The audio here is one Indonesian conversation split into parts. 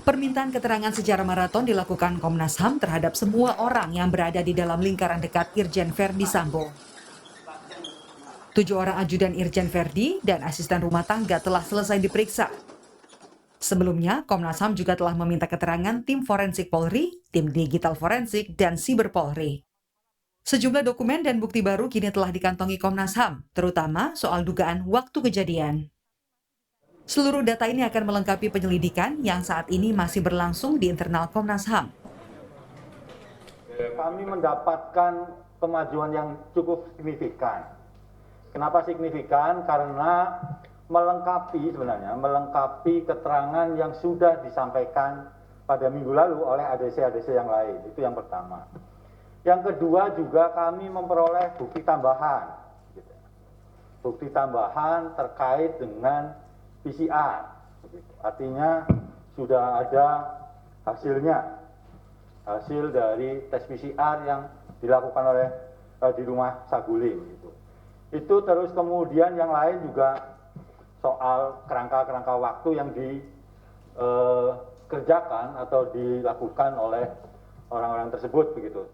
Permintaan keterangan secara maraton dilakukan Komnas HAM terhadap semua orang yang berada di dalam lingkaran dekat Irjen Verdi Sambo. 7 orang ajudan Irjen Verdi dan asisten rumah tangga telah selesai diperiksa. Sebelumnya, Komnas HAM juga telah meminta keterangan tim forensik Polri, tim digital forensik, dan siber Polri. Sejumlah dokumen dan bukti baru kini telah dikantongi Komnas HAM, terutama soal dugaan waktu kejadian. Seluruh data ini akan melengkapi penyelidikan yang saat ini masih berlangsung di internal Komnas HAM. Kami mendapatkan kemajuan yang cukup signifikan. Kenapa signifikan? Karena melengkapi keterangan yang sudah disampaikan pada minggu lalu oleh ADC-ADC yang lain. Itu yang pertama. Yang kedua juga kami memperoleh bukti tambahan. Bukti tambahan terkait dengan PCR. Artinya sudah ada hasilnya. Hasil dari tes PCR yang dilakukan oleh di rumah Saguling. Itu terus kemudian yang lain juga soal kerangka-kerangka waktu yang dikerjakan atau dilakukan oleh orang-orang tersebut begitu.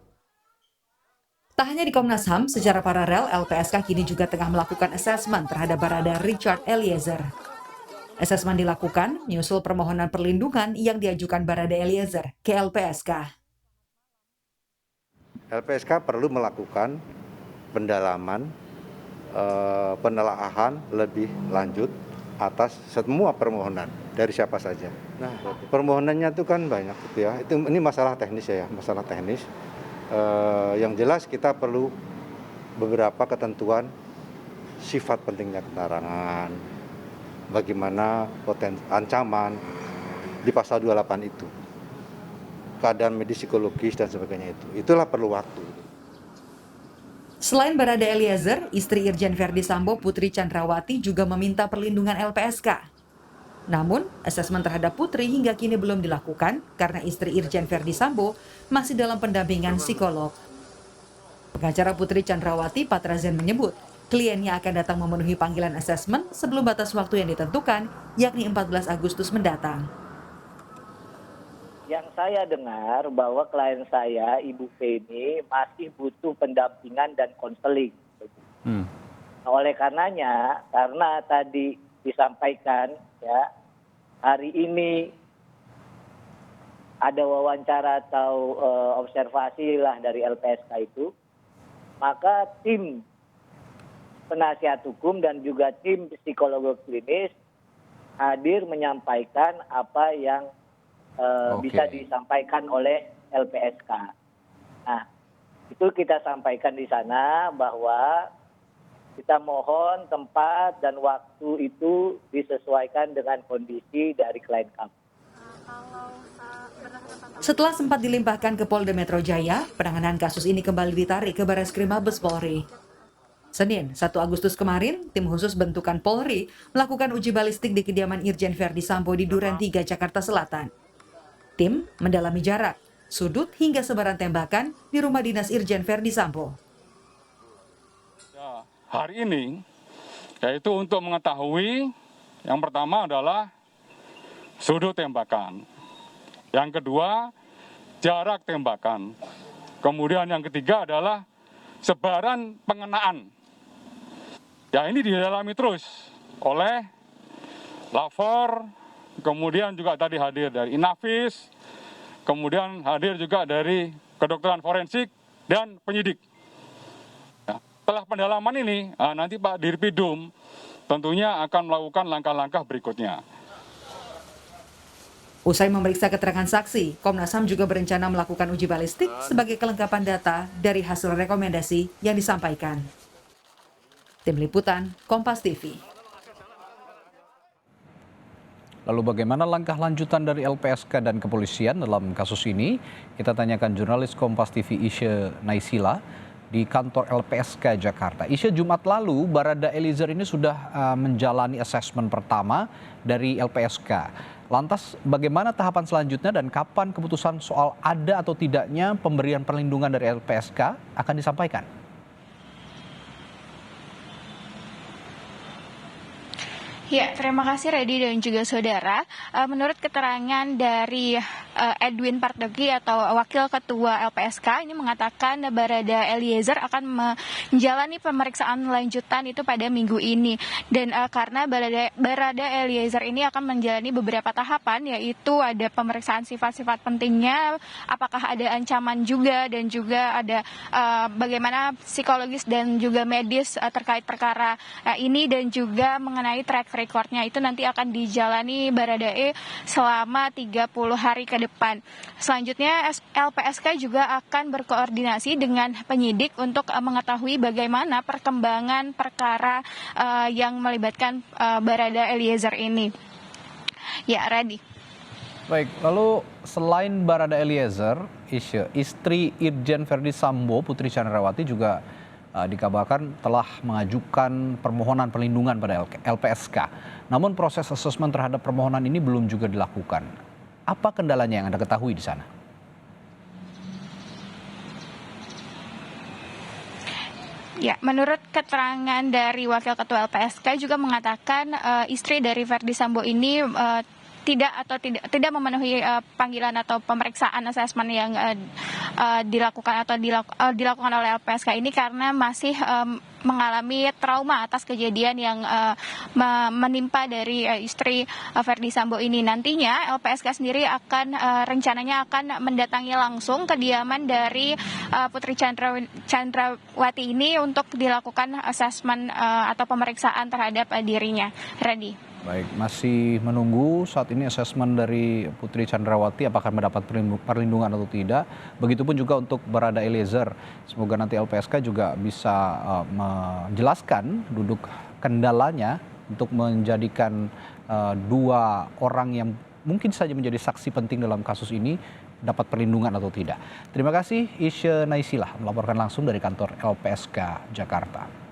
Tak hanya di Komnas HAM, secara paralel LPSK kini juga tengah melakukan asesmen terhadap Barada Richard Eliezer. Asesmen dilakukan menyusul permohonan perlindungan yang diajukan Barada Eliezer ke LPSK. LPSK perlu melakukan pendalaman, penelaahan lebih lanjut atas semua permohonan dari siapa saja. Nah, permohonannya itu kan banyak gitu ya. Ini masalah teknis ya, masalah teknis. Yang jelas kita perlu beberapa ketentuan sifat pentingnya keterangan, bagaimana ancaman di pasal 28 itu, keadaan medis psikologis dan sebagainya itulah perlu waktu. Selain Barada Eliezer, istri Irjen Verdi Sambo Putri Chandrawati juga meminta perlindungan LPSK. Namun, asesmen terhadap Putri hingga kini belum dilakukan karena istri Irjen Verdi Sambo masih dalam pendampingan psikolog. Pengacara Putri Chandrawati, Patrazen, menyebut kliennya akan datang memenuhi panggilan asesmen sebelum batas waktu yang ditentukan, yakni 14 Agustus mendatang. Yang saya dengar bahwa klien saya, Ibu P ini masih butuh pendampingan dan konseling. Oleh karenanya, karena tadi disampaikan ya hari ini ada wawancara atau observasi lah dari LPSK itu, maka tim penasihat hukum dan juga tim psikologi klinis hadir menyampaikan apa yang bisa disampaikan oleh LPSK. Nah, itu kita sampaikan di sana bahwa kita mohon tempat dan waktu itu disesuaikan dengan kondisi dari klien kami. Setelah sempat dilimpahkan ke Polda Metro Jaya, penanganan kasus ini kembali ditarik ke Bareskrim Mabes Polri. Senin, 1 Agustus kemarin, tim khusus bentukan Polri melakukan uji balistik di kediaman Irjen Verdi Sambo di Duren 3, Jakarta Selatan. Tim mendalami jarak, sudut hingga sebaran tembakan di rumah dinas Irjen Verdi Sambo. Hari ini, yaitu untuk mengetahui yang pertama adalah sudut tembakan. Yang kedua, jarak tembakan. Kemudian yang ketiga adalah sebaran pengenaan. Ya, ini didalami terus oleh Lafor, kemudian juga tadi hadir dari Inavis, kemudian hadir juga dari kedokteran forensik dan penyidik. Setelah pendalaman ini, nanti Pak Dirpidum tentunya akan melakukan langkah-langkah berikutnya. Usai memeriksa keterangan saksi, Komnas HAM juga berencana melakukan uji balistik sebagai kelengkapan data dari hasil rekomendasi yang disampaikan. Tim Liputan, Kompas TV. Lalu bagaimana langkah lanjutan dari LPSK dan kepolisian dalam kasus ini? Kita tanyakan jurnalis Kompas TV Isya Naisila di kantor LPSK Jakarta. Isya, Jumat lalu Barada Eliezer ini sudah menjalani asesmen pertama dari LPSK. Lantas bagaimana tahapan selanjutnya dan kapan keputusan soal ada atau tidaknya pemberian perlindungan dari LPSK akan disampaikan? Ya, Terima kasih Redi dan juga saudara. Menurut keterangan dari Edwin Partogi atau Wakil Ketua LPSK ini mengatakan Barada Eliezer akan menjalani pemeriksaan lanjutan itu pada minggu ini. Dan karena Barada Eliezer ini akan menjalani beberapa tahapan, yaitu ada pemeriksaan sifat-sifat pentingnya, apakah ada ancaman juga, dan juga ada bagaimana psikologis dan juga medis terkait perkara ini, dan juga mengenai track recordnya itu nanti akan dijalani Baradae selama 30 hari ke depan. Selanjutnya LPSK juga akan berkoordinasi dengan penyidik untuk mengetahui bagaimana perkembangan perkara yang melibatkan Barada Eliezer ini. Ya, Radi. Baik, lalu selain Barada Eliezer, istri Irjen Verdi Sambo, Putri Chandrawati juga dikabarkan telah mengajukan permohonan perlindungan pada LPSK. Namun proses asesmen terhadap permohonan ini belum juga dilakukan. Apa kendalanya yang Anda ketahui di sana? Ya, menurut keterangan dari Wakil Ketua LPSK juga mengatakan istri dari Verdi Sambo ini tidak memenuhi panggilan atau pemeriksaan asesmen yang dilakukan oleh LPSK ini karena masih mengalami trauma atas kejadian yang menimpa dari istri Verdi Sambo ini. Nantinya LPSK sendiri rencananya akan mendatangi langsung kediaman dari Putri Chandrawati ini untuk dilakukan asesmen atau pemeriksaan terhadap dirinya. Radi. Baik, masih menunggu saat ini asesmen dari Putri Chandrawati apakah mendapat perlindungan atau tidak. Begitupun juga untuk Barada Eliezer. Semoga nanti LPSK juga bisa menjelaskan duduk kendalanya untuk menjadikan dua orang yang mungkin saja menjadi saksi penting dalam kasus ini dapat perlindungan atau tidak. Terima kasih Isya Naisila melaporkan langsung dari kantor LPSK Jakarta.